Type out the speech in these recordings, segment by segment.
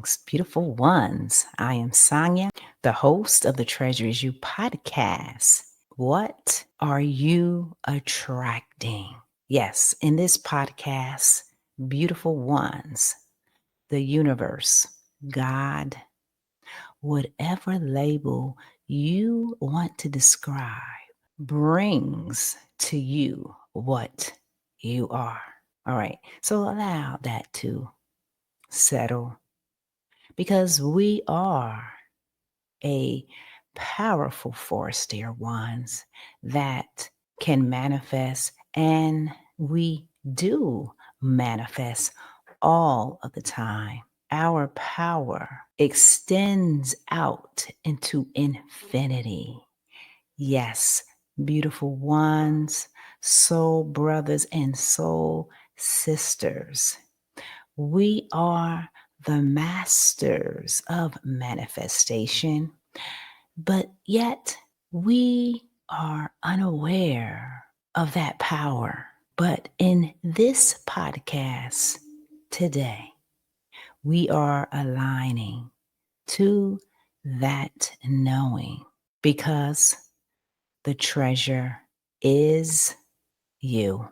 Greetings, beautiful ones. I am Sonia, the host of the Treasure Is You podcast. What are you attracting? Yes, in this podcast, beautiful ones, the universe, God, whatever label you want to describe, brings to you what you are. All right, so allow that to settle because we are a powerful force, dear ones, that can manifest, and we do manifest all of the time. Our power extends out into infinity. Yes, beautiful ones, soul brothers and soul sisters. We are the masters of manifestation, but yet we are unaware of that power. But in this podcast today, we are aligning to that knowing because the treasure is you.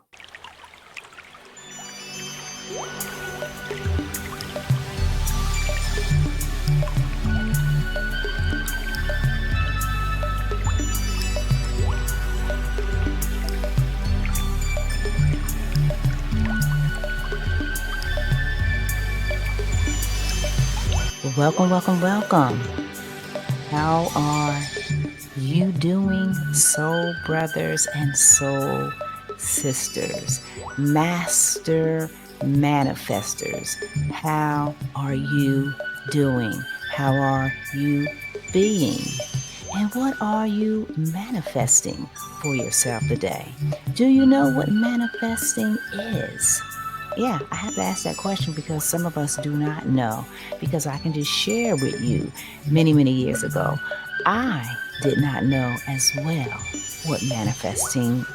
Welcome, welcome, welcome. How are you doing, soul brothers and soul sisters, master manifestors? How are you doing? How are you being? And what are you manifesting for yourself today? Do you know what manifesting is? Yeah, I have to ask that question because some of us do not know. Because I can just share with you many, many years ago, I did not know as well what manifesting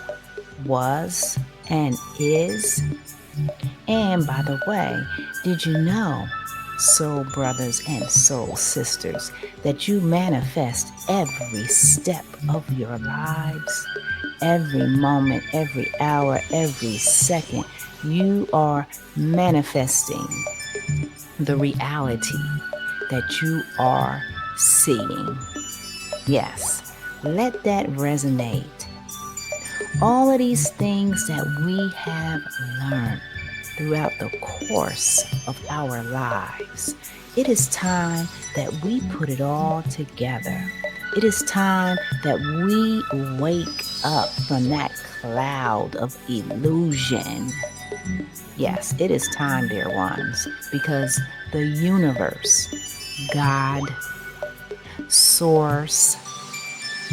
was and is. And by the way, did you know, soul brothers and soul sisters, that you manifest every step of your lives? Every moment, every hour, every second, you are manifesting the reality that you are seeing. Yes, let that resonate. All of these things that we have learned throughout the course of our lives, it is time that we put it all together. It is time that we wake up from that cloud of illusion. Yes, it is time, dear ones, because the universe, God, Source,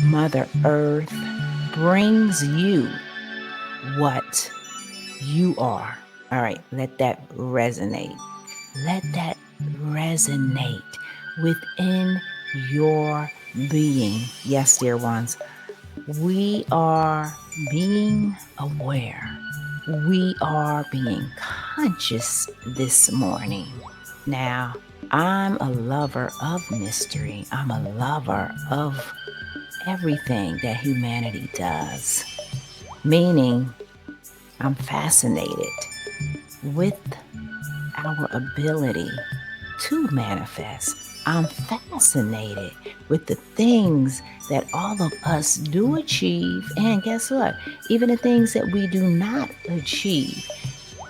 Mother Earth brings you what you are. All right, let that resonate. Let that resonate within your being. Yes, dear ones, we are being aware. We are being conscious this morning. Now, I'm a lover of mystery. I'm a lover of everything that humanity does. Meaning, I'm fascinated with our ability to manifest. I'm fascinated with the things that all of us do achieve. And guess what? Even the things that we do not achieve.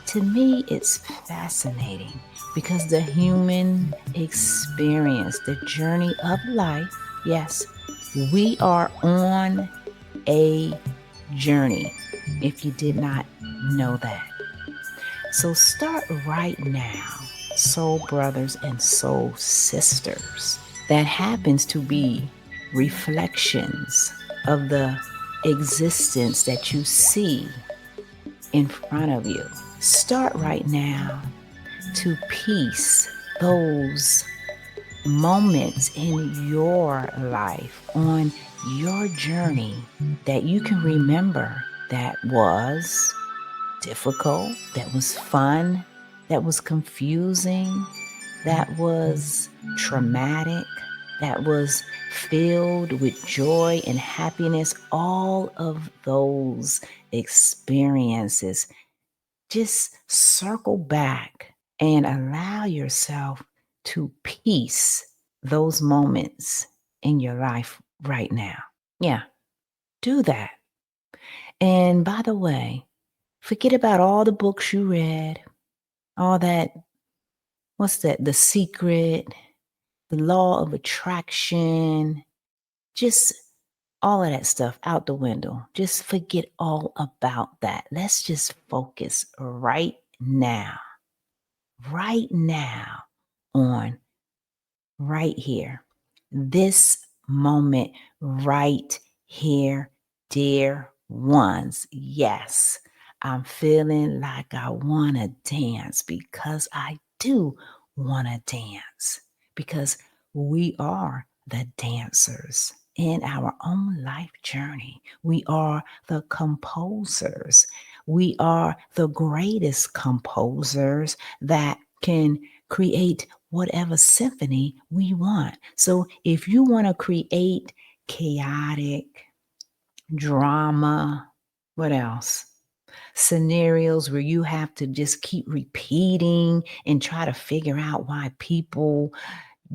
To me, it's fascinating because the human experience, the journey of life, yes, we are on a journey, if you did not know that. So start right now, soul brothers and soul sisters. That happens to be reflections of the existence that you see in front of you. Start right now to piece those moments in your life on your journey that you can remember that was difficult, that was fun, that was confusing, that was traumatic, that was filled with joy and happiness, all of those experiences, just circle back and allow yourself to piece those moments in your life right now. Yeah, do that. And by the way, forget about all the books you read, all that, what's that? The Secret, the Law of Attraction, just all of that stuff out the window. Just forget all about that. Let's just focus right now on right here, this moment right here, dear ones. Yes, I'm feeling like I want to dance because I do want to dance because we are the dancers in our own life journey. We are the composers. We are the greatest composers that can create whatever symphony we want. So if you want to create chaotic drama, what else? Scenarios where you have to just keep repeating and try to figure out why people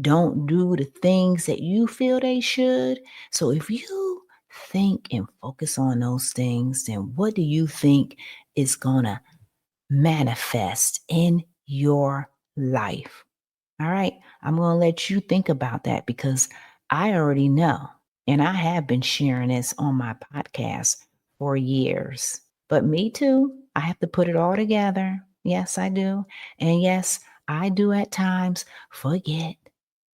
don't do the things that you feel they should. So if you think and focus on those things, then what do you think is going to manifest in your life? All right. I'm going to let you think about that because I already know. And I have been sharing this on my podcast for years. But me too. I have to put it all together. Yes, I do. And yes, I do at times forget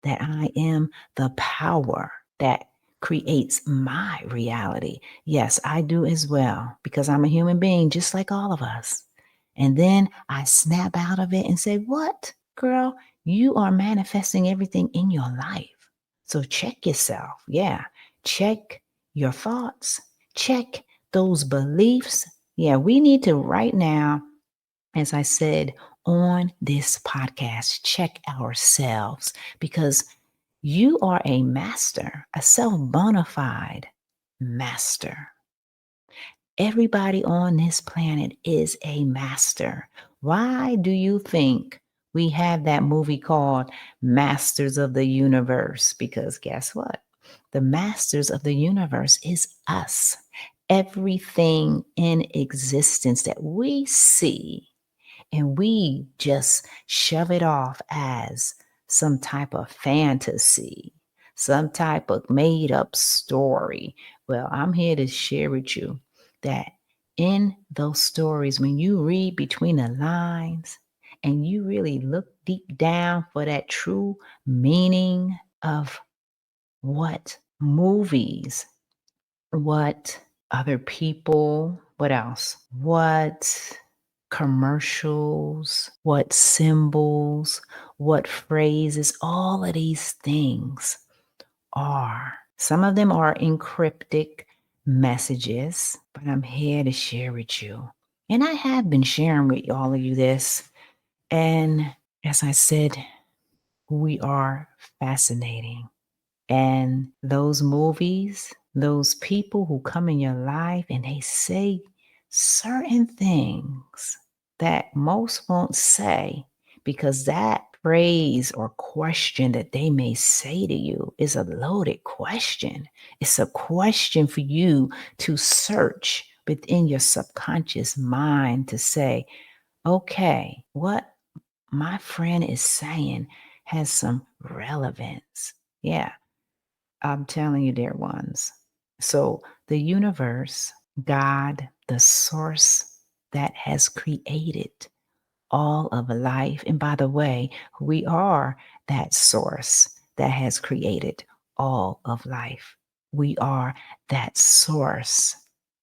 that I am the power that creates my reality. Yes, I do as well because I'm a human being just like all of us. And then I snap out of it and say, "What, girl? You are manifesting everything in your life." So check yourself. Yeah. Check your thoughts. Check those beliefs. Yeah. We need to right now, as I said on this podcast, check ourselves because you are a master, a self bona fide master. Everybody on this planet is a master. Why do you think we have that movie called Masters of the Universe? Because guess what? The masters of the universe is us. Everything in existence that we see and we just shove it off as some type of fantasy, some type of made up story. Well, I'm here to share with you that in those stories, when you read between the lines and you really look deep down for that true meaning of what movies, what other people, what else? What commercials, what symbols, what phrases, all of these things are. Some of them are encryptic messages, but I'm here to share with you. And I have been sharing with all of you this. And as I said, we are fascinating. And those movies, those people who come in your life and they say certain things that most won't say because that phrase or question that they may say to you is a loaded question. It's a question for you to search within your subconscious mind to say, okay, what my friend is saying has some relevance. Yeah, I'm telling you, dear ones. So, the universe, God, the source that has created all of life. And by the way, we are that source that has created all of life. We are that source,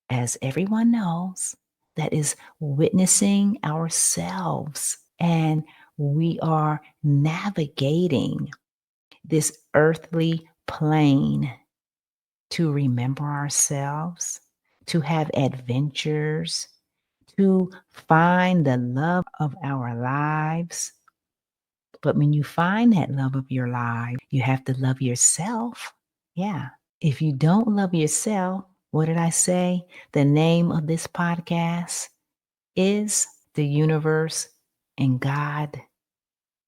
as everyone knows, that is witnessing ourselves. And we are navigating this earthly plane to remember ourselves, to have adventures, to find the love of our lives, But when you find that love of your life, you have to love yourself. Yeah. If you don't love yourself, what did I say? The name of this podcast is The Universe and God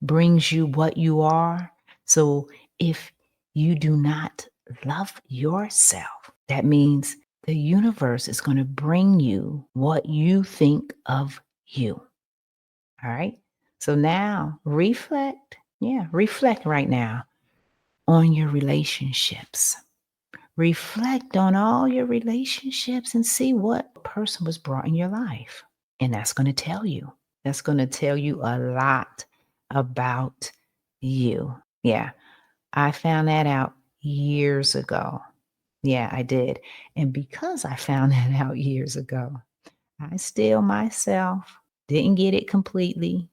brings you what you are. So if you do not love yourself, that means the universe is going to bring you what you think of you. All right. So now reflect. Yeah, reflect right now on your relationships. Reflect on all your relationships and see what person was brought in your life. And that's going to tell you. That's going to tell you a lot about you. Yeah, I found that out years ago. Yeah, I did. And because I found that out years ago, I still myself didn't get it completely.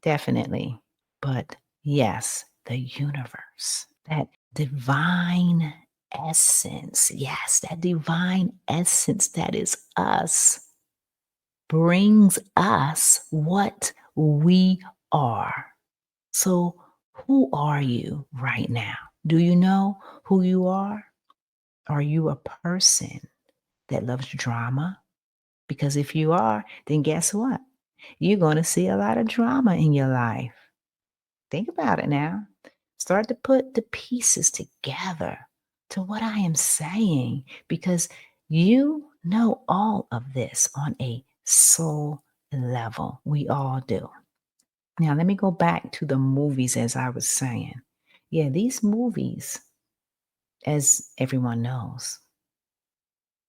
Definitely. But yes, the universe, that divine essence, yes, that divine essence that is us, brings us what we are. So, who are you right now? Do you know who you are? Are you a person that loves drama? Because if you are, then guess what? You're going to see a lot of drama in your life. Think about it now. Start to put the pieces together to what I am saying, because you know all of this on a soul level. We all do. Now, let me go back to the movies as I was saying. Yeah, these movies, as everyone knows,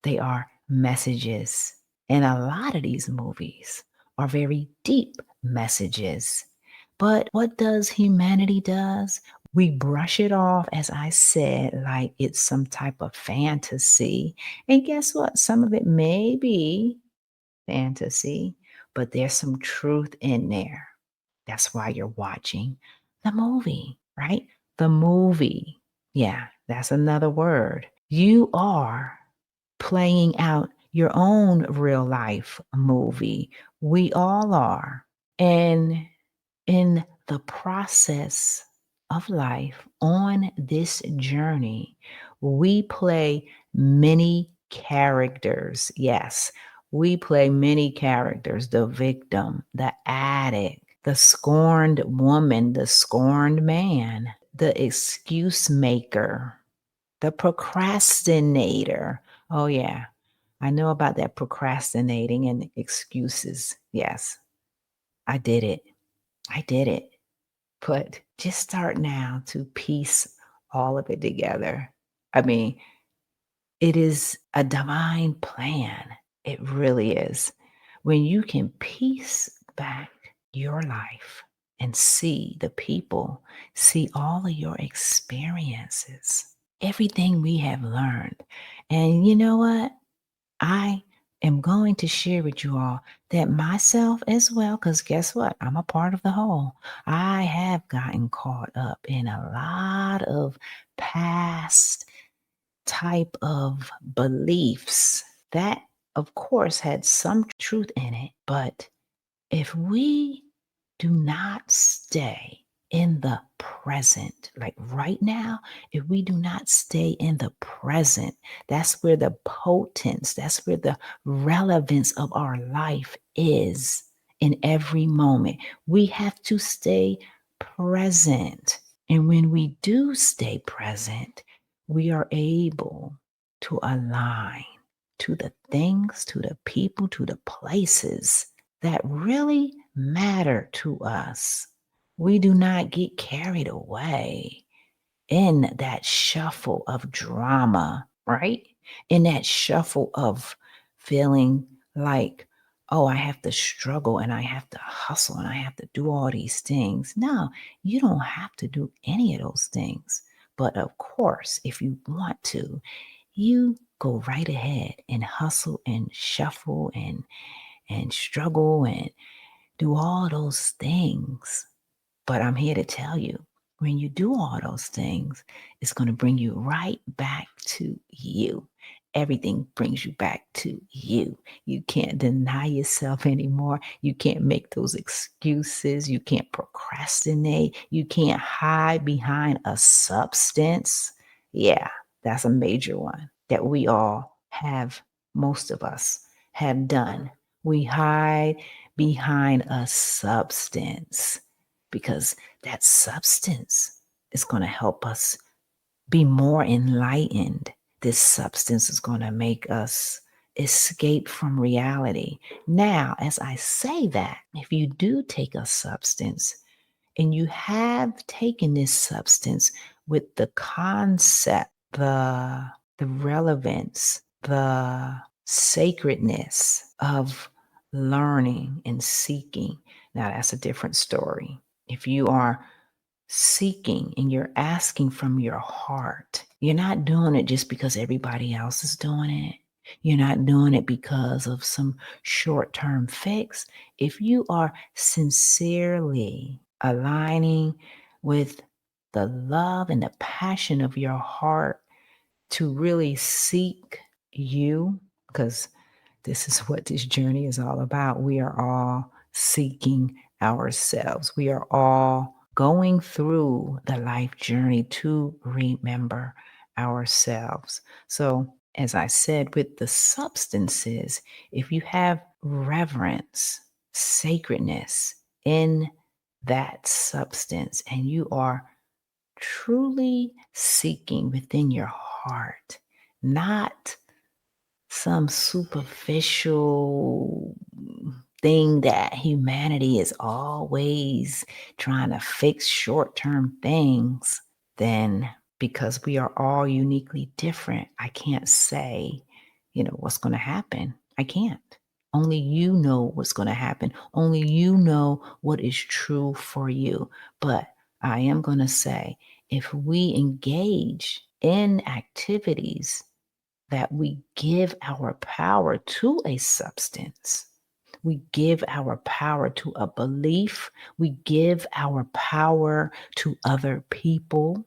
they are messages. And a lot of these movies are very deep messages. But what does humanity does? We brush it off, as I said, like it's some type of fantasy. And guess what? Some of it may be fantasy, but there's some truth in there. That's why you're watching the movie, right? The movie. Yeah, that's another word. You are playing out your own real life movie. We all are. And in the process of life, on this journey, we play many characters. Yes, we play many characters: the victim, the addict, the scorned woman, the scorned man, the excuse maker, the procrastinator. Oh, yeah. I know about that procrastinating and excuses. Yes, I did it. I did it. But just start now to piece all of it together. I mean, it is a divine plan. It really is. When you can piece back your life and see the people, see all of your experiences, everything we have learned. And you know what? I am going to share with you all that myself as well, because guess what? I'm a part of the whole. I have gotten caught up in a lot of past type of beliefs that, of course, had some truth in it. But if we do not stay in the present, like right now, if we do not stay in the present, that's where the potence, that's where the relevance of our life is in every moment. We have to stay present. And when we do stay present, we are able to align to the things, to the people, to the places that really matter to us. We do not get carried away in that shuffle of drama, right? In that shuffle of feeling like, oh, I have to struggle and I have to hustle and I have to do all these things. No, you don't have to do any of those things. But of course, if you want to, you go right ahead and hustle and shuffle and struggle and do all those things. But I'm here to tell you, when you do all those things, it's going to bring you right back to you. everything brings you back to you. You can't deny yourself anymore. You can't make those excuses. You can't procrastinate. You can't hide behind a substance. Yeah, that's a major one that we all have, most of us have done. We hide behind a substance because that substance is going to help us be more enlightened. This substance is going to make us escape from reality. Now, as I say that, if you do take a substance and you have taken this substance with the concept, the relevance, the sacredness of learning and seeking, now that's a different story. If you are seeking and you're asking from your heart, you're not doing it just because everybody else is doing it. You're not doing it because of some short term fix. If you are sincerely aligning with the love and the passion of your heart to really seek you, because this is what this journey is all about. We are all seeking ourselves. We are all going through the life journey to remember ourselves. So, as I said, with the substances, if you have reverence, sacredness in that substance, and you are truly seeking within your heart, not some superficial thing that humanity is always trying to fix short term things, then because we are all uniquely different, I can't say, what's going to happen. I can't. Only you know what's going to happen. Only you know what is true for you. But I am going to say, if we engage in activities that we give our power to a substance, we give our power to a belief, we give our power to other people.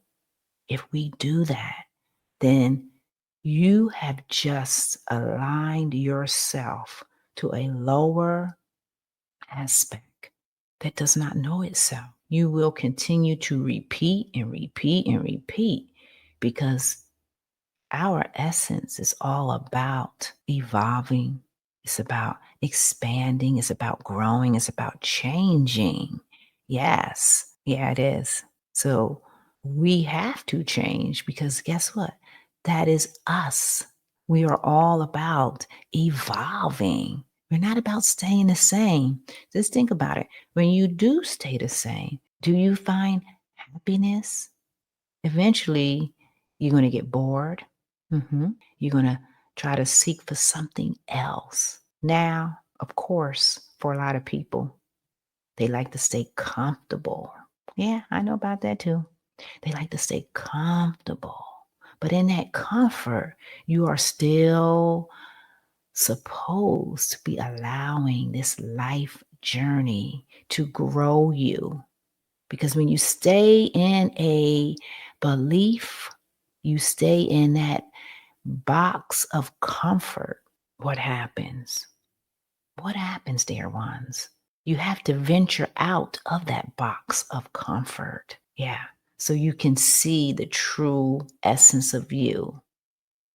If we do that, then you have just aligned yourself to a lower aspect that does not know itself. You will continue to repeat and repeat and repeat because our essence is all about evolving. It's about expanding. It's about growing. It's about changing. Yes. Yeah, it is. So we have to change because guess what? That is us. We are all about evolving. We're not about staying the same. Just think about it. When you do stay the same, do you find happiness? Eventually, you're going to get bored. You're going to try to seek for something else. Now, of course, for a lot of people, they like to stay comfortable. Yeah, I know about that too. They like to stay comfortable. But in that comfort, you are still supposed to be allowing this life journey to grow you. Because when you stay in a belief, you stay in that box of comfort, what happens? What happens, dear ones? You have to venture out of that box of comfort. Yeah. So you can see the true essence of you.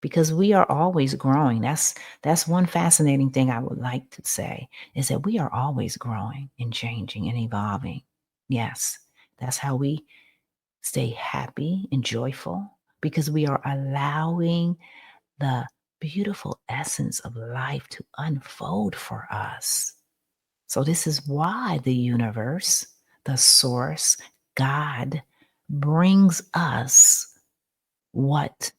Because we are always growing. That's one fascinating thing I would like to say is that we are always growing and changing and evolving. Yes. That's how we stay happy and joyful because we are allowing the beautiful essence of life to unfold for us. So, this is why the universe, the source, God brings us what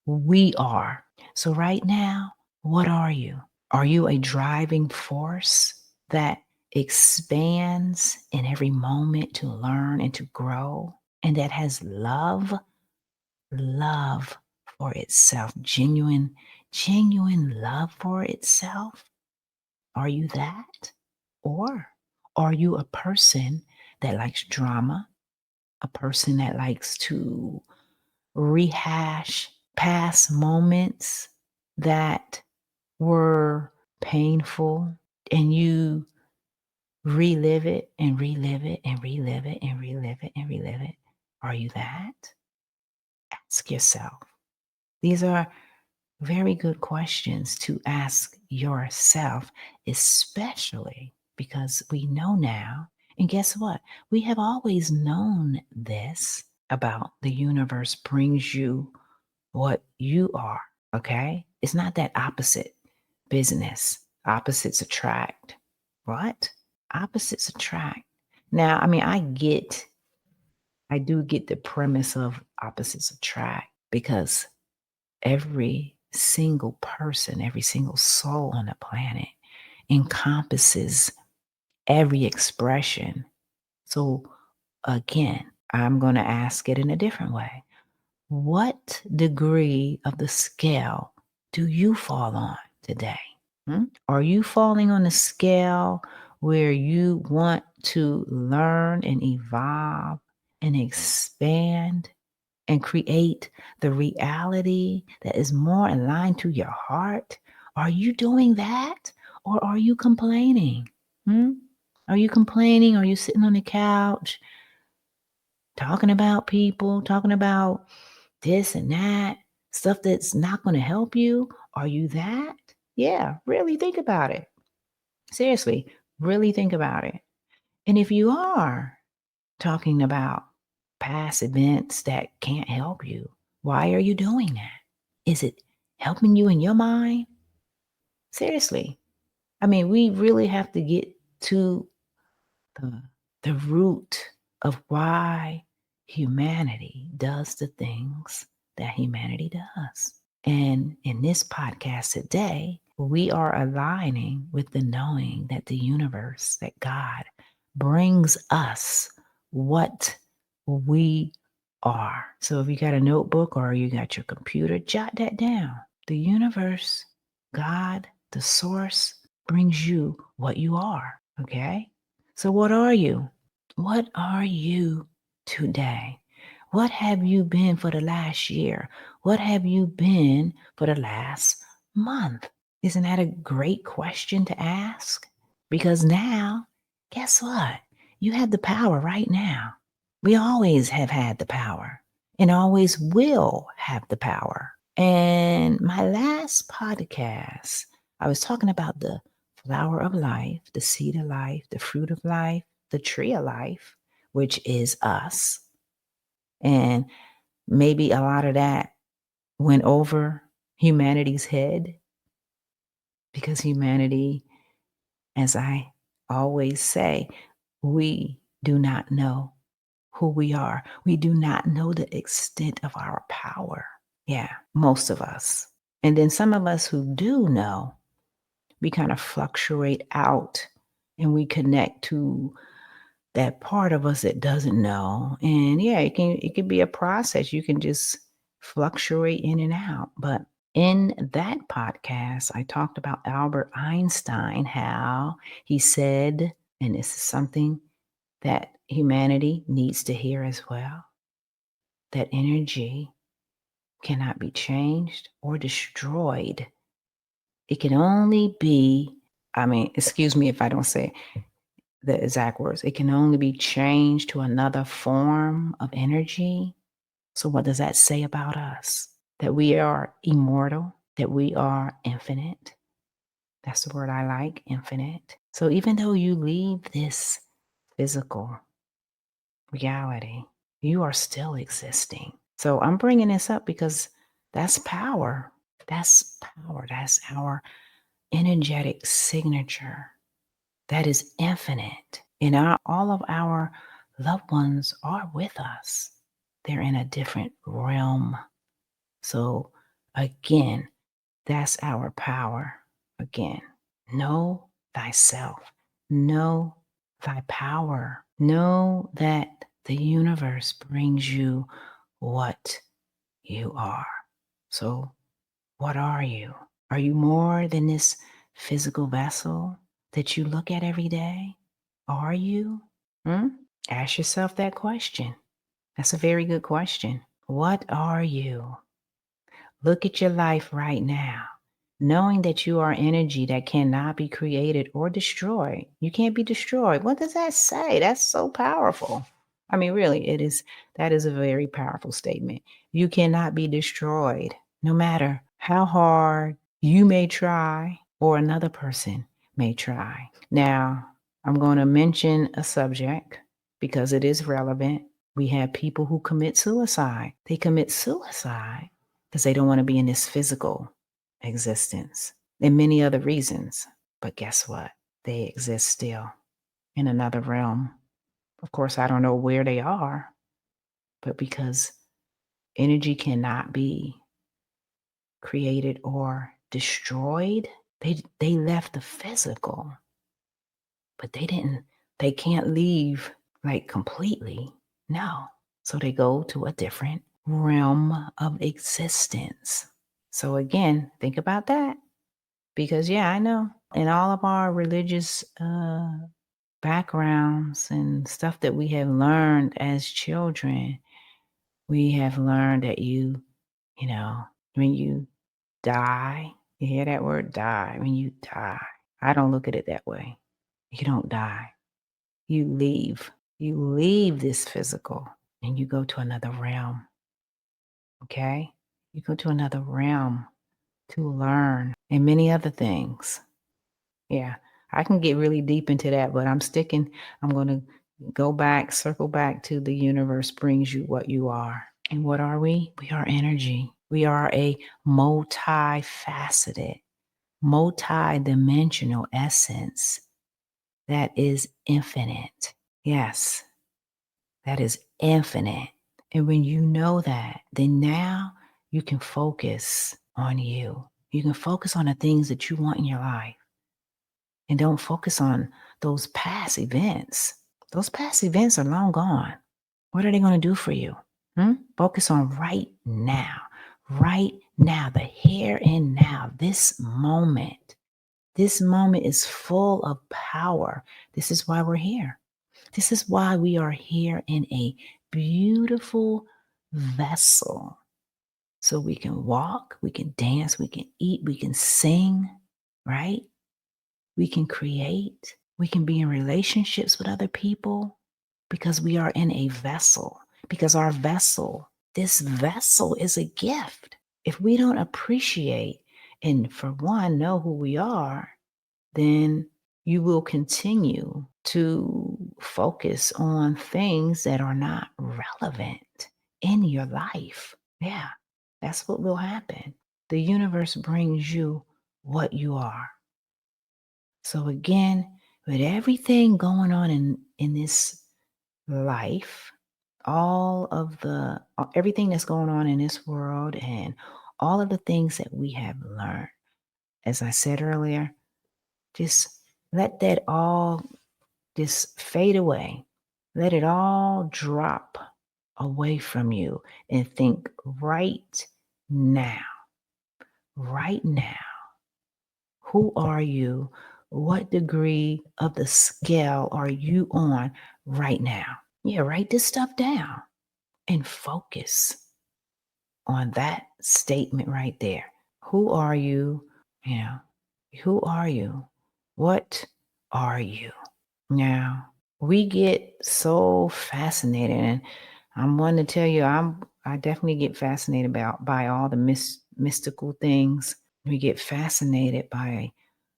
we are. So, right now, what are you? Are you a driving force that expands in every moment to learn and to grow and that has love for itself, genuine love for itself? Are you that? Or are you a person that likes drama, a person that likes to rehash past moments, that were painful and you relive it and relive it and relive it and relive it and relive it? Are you that? Ask yourself. These are very good questions to ask yourself, especially because we know now. And guess what? We have always known this about the universe brings you what you are. Okay. It's not that opposite business. Opposites attract. What? Opposites attract. Now, I mean, I do get the premise of opposites attract because every single person, every single soul on the planet encompasses every expression. So, again, I'm going to ask it in a different way. What degree of the scale do you fall on today? Are you falling on the scale where you want to learn and evolve and expand and create the reality that is more aligned to your heart? Are you doing that? Or are you complaining? Are you complaining? Are you sitting on the couch talking about people, talking about this and that, stuff that's not going to help you? Are you that? Yeah, really think about it. Seriously, really think about it. And if you are talking about past events that can't help you, why are you doing that? Is it helping you in your mind? Seriously. I mean, we really have to get to the, the root of why humanity does the things that humanity does. And in this podcast today, we are aligning with the knowing that the universe, that God brings us what we are. So if you got a notebook or you got your computer, jot that down. The universe, God, the source brings you what you are. Okay? So what are you? What are you today? What have you been for the last year? What have you been for the last month? Isn't that a great question to ask? Because now, guess what? You have the power right now. We always have had the power and always will have the power. And my last podcast, I was talking about the flower of life, the seed of life, the fruit of life, the tree of life, which is us. And maybe a lot of that went over humanity's head because humanity, as I always say, we do not know who we are. We do not know the extent of our power. Yeah, most of us. And then some of us who do know, we kind of fluctuate out and we connect to that part of us that doesn't know. And yeah, it can be a process. You can just fluctuate in and out. But in that podcast, I talked about Albert Einstein, how he said, and this is something that humanity needs to hear as well, that energy cannot be changed or destroyed. It can only be, excuse me if I don't say the exact words, it can only be changed to another form of energy. So, what does that say about us? That we are immortal, that we are infinite. That's the word I like, infinite. So, even though you leave this physical reality, you are still existing. So, I'm bringing this up because that's power. That's power. That's our energetic signature that is infinite. And all of our loved ones are with us. They're in a different realm. So again, that's our power. Again, know thyself. Know thy power. Know that the universe brings you what you are. So what are you? Are you more than this physical vessel that you look at every day? Are you? Ask yourself that question. That's a very good question. What are you? Look at your life right now. knowing that you are energy that cannot be created or destroyed. You can't be destroyed. What does that say? That's so powerful. I mean, really, that is a very powerful statement. You cannot be destroyed, no matter how hard you may try or another person may try. Now, I'm going to mention a subject because it is relevant. We have people who commit suicide. They commit suicide because they don't want to be in this physical existence and many other reasons. But guess what? They exist still in another realm. Of course, I don't know where they are, but because energy cannot be created or destroyed, they left the physical, but they can't leave like completely. No. So they go to a different realm of existence. So again, think about that. Because, yeah, I know in all of our religious backgrounds and stuff that we have learned as children, we have learned that when you die, you hear that word die, when you die, I don't look at it that way. You don't die. You leave. You leave this physical and you go to another realm. Okay? You go to another realm to learn and many other things. Yeah, I can get really deep into that, but I'm going to circle back to the universe brings you what you are. And what are we? We are energy. We are a multifaceted, multi-dimensional essence that is infinite. Yes, that is infinite. And when you know that, then now you can focus on you. You can focus on the things that you want in your life. And don't focus on those past events. Those past events are long gone. What are they going to do for you? Focus on right now. Right now, the here and now, this moment. This moment is full of power. This is why we're here. This is why we are here in a beautiful vessel. So we can walk, we can dance, we can eat, we can sing, right? We can create. We can be in relationships with other people because we are in a vessel. Because this vessel is a gift. If we don't appreciate and, for one, know who we are, then you will continue to focus on things that are not relevant in your life. Yeah, that's what will happen. The universe brings you what you are. So again, with everything going on in this life, everything that's going on in this world and all of the things that we have learned, as I said earlier, just let that all just fade away. Let it all drop away from you and think right now, right now. Who are you? What degree of the scale are you on right now? Yeah, write this stuff down and focus on that statement right there. Who are you? Who are you? What are you? Now, we get so fascinated, and I'm one to tell you, I definitely get fascinated by all the mystical things. We get fascinated by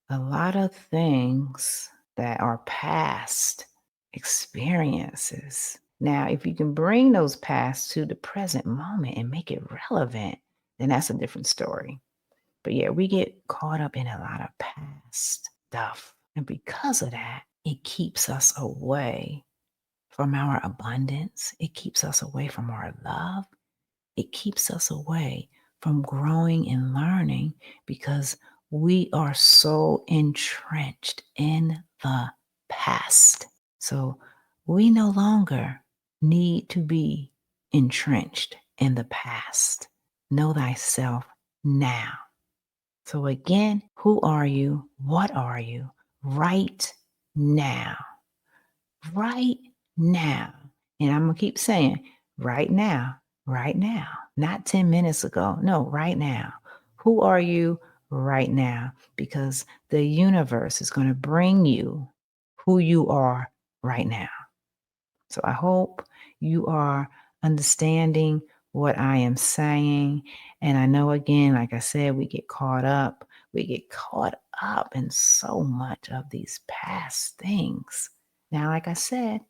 a lot of things that are past experiences. Now, if you can bring those past to the present moment and make it relevant, then that's a different story. But yeah, we get caught up in a lot of past stuff. And because of that, it keeps us away from our abundance. It keeps us away from our love. It keeps us away from growing and learning because we are so entrenched in the past. So we no longer need to be entrenched in the past. Know thyself now. So again, who are you? What are you? Right now. Right now. And I'm going to keep saying, right now, not 10 minutes ago. No, right now. Who are you right now, because the universe is going to bring you who you are right now. So I hope you are understanding what I am saying. And I know, again, like I said, we get caught up. We get caught up in so much of these past things. Now, like I said,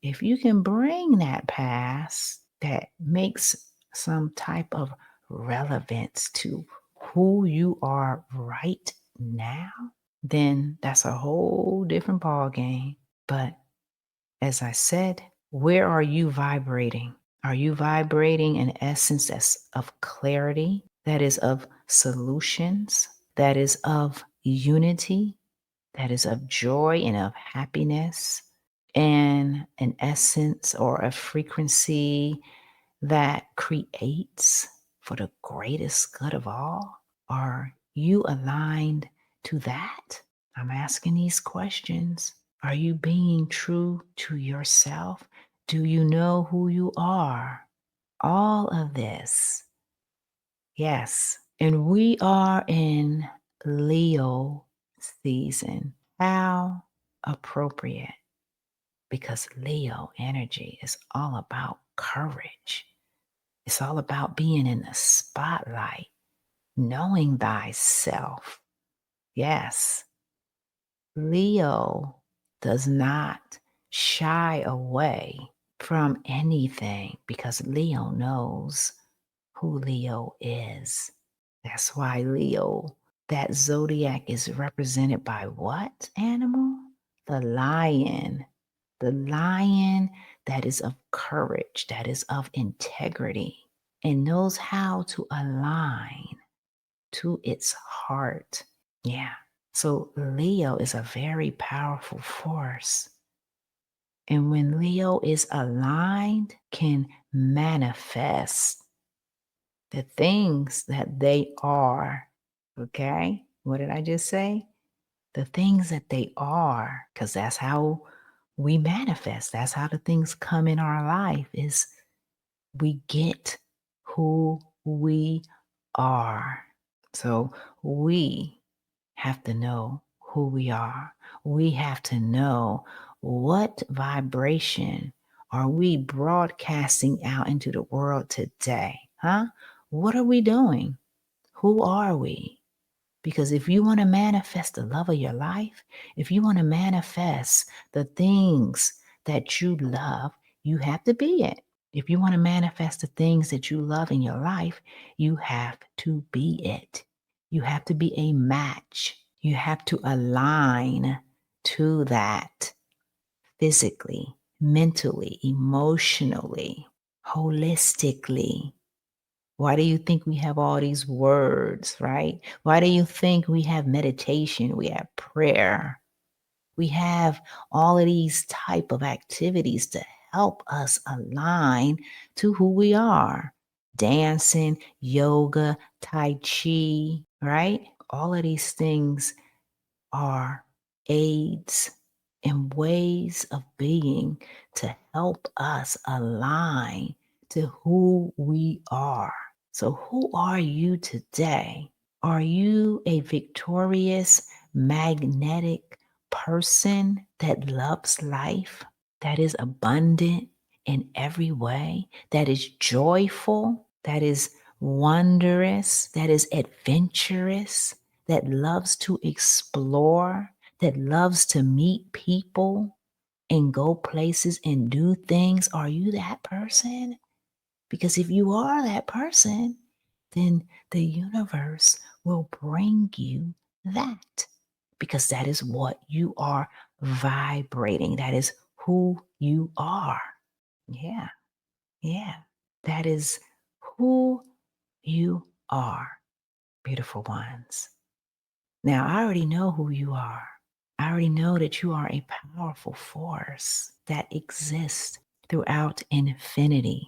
if you can bring that past that makes some type of relevance to who you are right now, then that's a whole different ball game. But as I said, where are you vibrating? Are you vibrating an essence that's of clarity, that is of solutions, that is of unity, that is of joy and of happiness, and an essence or a frequency that creates for the greatest good of all? Are you aligned to that? I'm asking these questions. Are you being true to yourself? Do you know who you are? All of this. Yes. And we are in Leo season. How appropriate, because Leo energy is all about courage. It's all about being in the spotlight, knowing thyself. Yes. Leo does not shy away from anything because Leo knows who Leo is. That's why Leo, that zodiac, is represented by what animal? The lion. The lion that is of courage, that is of integrity, and knows how to align to its heart. Yeah. So Leo is a very powerful force. And when Leo is aligned, can manifest the things that they are. Okay? What did I just say? The things that they are, because that's how we manifest. That's how the things come in our life, is we get who we are. So we have to know who we are. We have to know what vibration are we broadcasting out into the world today, huh? What are we doing? Who are we? Because if you want to manifest the love of your life, if you want to manifest the things that you love, you have to be it. If you want to manifest the things that you love in your life, you have to be it. You have to be a match. You have to align to that physically, mentally, emotionally, holistically. Why do you think we have all these words, right? Why do you think we have meditation? We have prayer. We have all of these type of activities to help us align to who we are. Dancing, yoga, tai chi, right? All of these things are aids and ways of being to help us align to who we are. So, who are you today? Are you a victorious, magnetic person that loves life, that is abundant in every way, that is joyful, that is wondrous, that is adventurous, that loves to explore, that loves to meet people and go places and do things? Are you that person? Because if you are that person, then the universe will bring you that, because that is what you are vibrating. That is who you are. Yeah, yeah. That is who you are, beautiful ones. Now, I already know who you are. I already know that you are a powerful force that exists throughout infinity,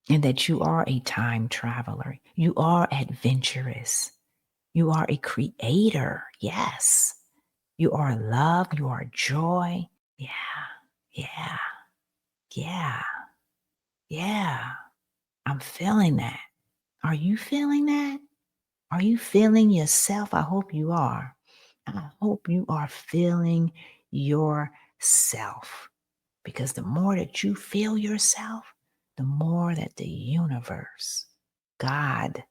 and that you are a time traveler. You are adventurous. You are a creator. Yes. You are love. You are joy. Yeah. Yeah. Yeah. Yeah. I'm feeling that. Are you feeling that? Are you feeling yourself? I hope you are. I hope you are feeling yourself, because the more that you feel yourself, the more that the universe, God,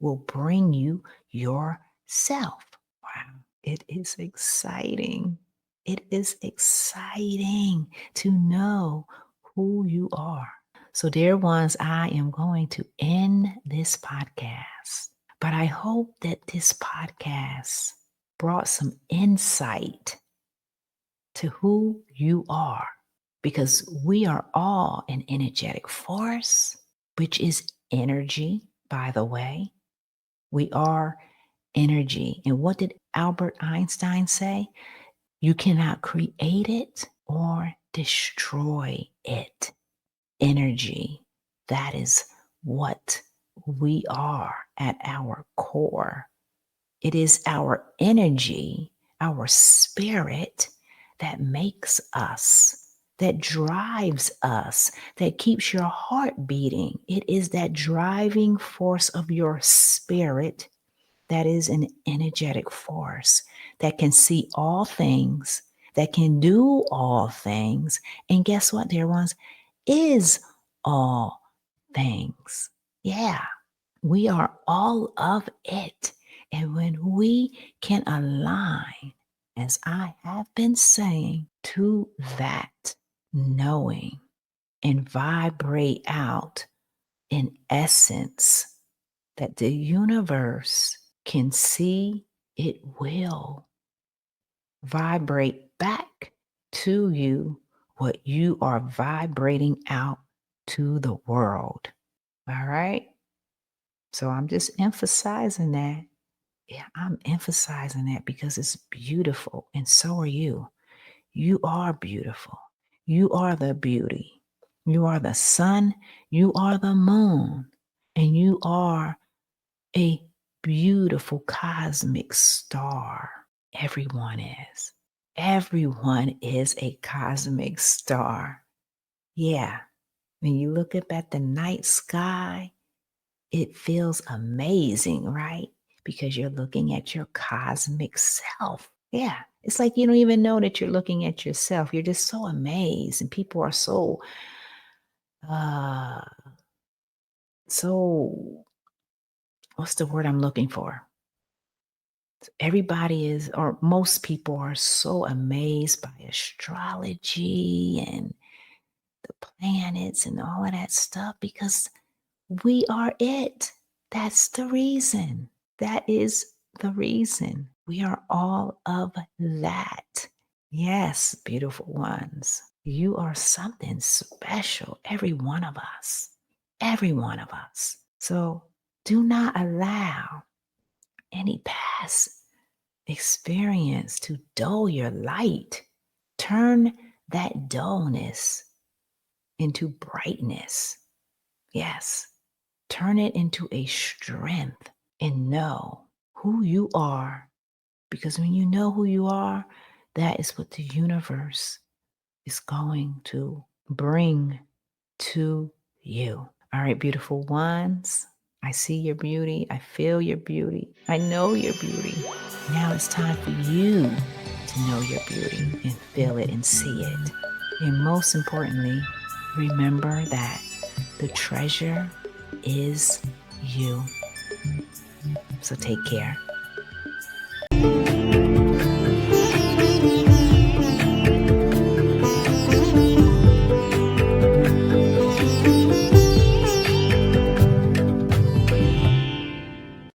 will bring you yourself. Wow. It is exciting. It is exciting to know who you are. So, dear ones, I am going to end this podcast, but I hope that this podcast brought some insight to who you are, because we are all an energetic force, which is energy, by the way. We are energy. And what did Albert Einstein say? You cannot create it or destroy it. Energy. That is what we are at our core. It is our energy, our spirit that makes us, that drives us, that keeps your heart beating. It is that driving force of your spirit that is an energetic force that can see all things, that can do all things. And guess what, dear ones? Is all things. Yeah, we are all of it. And when we can align, as I have been saying, to that knowing and vibrate out in essence that the universe can see, it will vibrate back to you what you are vibrating out to the world. All right? So I'm just emphasizing that. Yeah, I'm emphasizing that because it's beautiful, and so are you. You are beautiful. You are the beauty. You are the sun. You are the moon. And you are a beautiful cosmic star. Everyone is. Everyone is a cosmic star. Yeah. When you look up at the night sky, it feels amazing, right? Because you're looking at your cosmic self. Yeah. It's like you don't even know that you're looking at yourself. You're just so amazed. And people are uh, so, what's the word I'm looking for? Everybody is, or most people are so amazed by astrology and the planets and all of that stuff because we are it. That's the reason. That is the reason. We are all of that. Yes, beautiful ones. You are something special, every one of us. Every one of us. So do not allow any past experience to dull your light. Turn that dullness into brightness. Yes, turn it into a strength and know who you are. Because when you know who you are, that is what the universe is going to bring to you. All right, beautiful ones. I see your beauty. I feel your beauty. I know your beauty. Now it's time for you to know your beauty and feel it and see it. And most importantly, remember that the treasure is you. So take care.